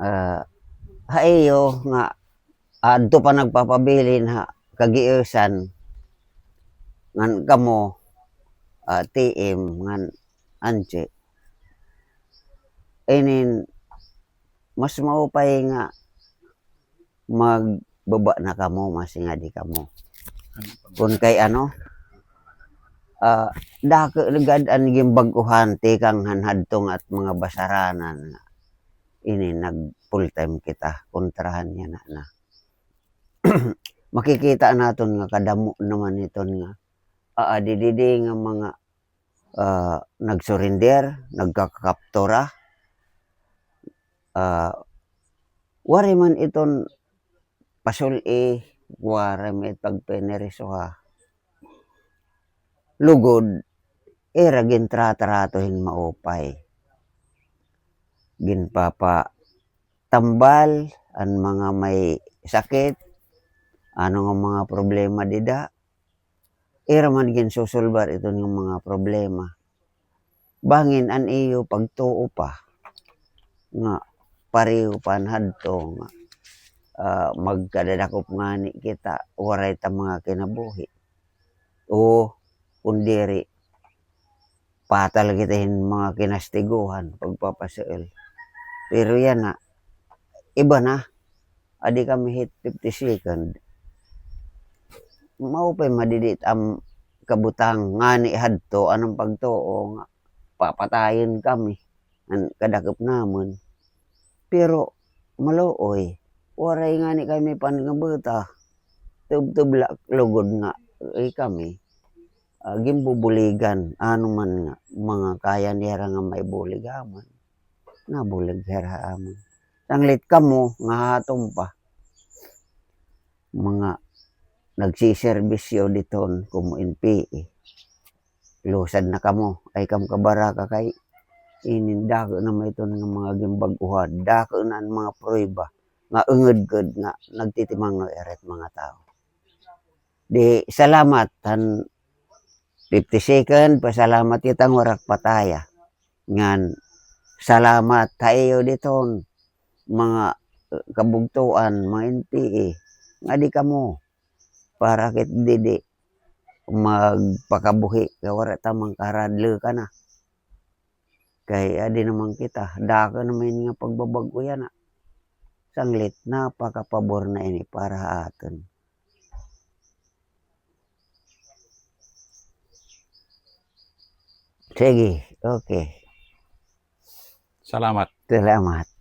ah, haiyo nga adto pa nagpapabilin ha kagiusan ngan kamo TM ngan anche inin mas maupay nga magbaba na kamo masinga di kamo kun kay ano dako nagad-an gimbag-uhan tikang hanhadtong at mga basaranan nga ini nag full time kita kontrahan niya na makikita naton nga kadamo naman iton nga dididi nga mga nagsurrender nagkakaptura wari man iton pasuli wari man itag penerisoha lugod era gintratratohin maupay ginpapa tambal ang mga may sakit ano nga mga problema dida era man ginsusulbar ito ng mga problema bangin an iyo pagtuo pa nga pareho panhadto nga magkadadakop ngani kita waray ta mga kinabuhi o kundiri patal kita mga kinastiguhan pagpapasuel pero yan na iba na adi kami hit 52nd maupay madidit am kabutang ngani hadto anong pagtuo nga papatayin kami ang kadakop namon pero maluoy waray ngani kami pangabuta tub-tubla lugod nga kami gimbubuligan ano man nga mga kaya nira nga may buligaman nabulig hera amon sanglit kamo nga hatom pa mga nagsiservisyo diton kumo NPA lusad na kamo ay kam kabaraka kay inindako na may iton nga mga gimbag-uhan dako na ang mga prueba nga ungod nga nagtitimang no eret mga tao di salamat han 52nd pasalamat kitang warak pataya ngan salamat tayo diton mga kabugtuan mga NPA nga di kamo para kit didi magpakabuhi kay wala tamang karadle ka na kay adi naman kita dako naman nga pagbabago yan sanglit napakapabor na ini para aton. Sige, okay. Salamat. Salamat.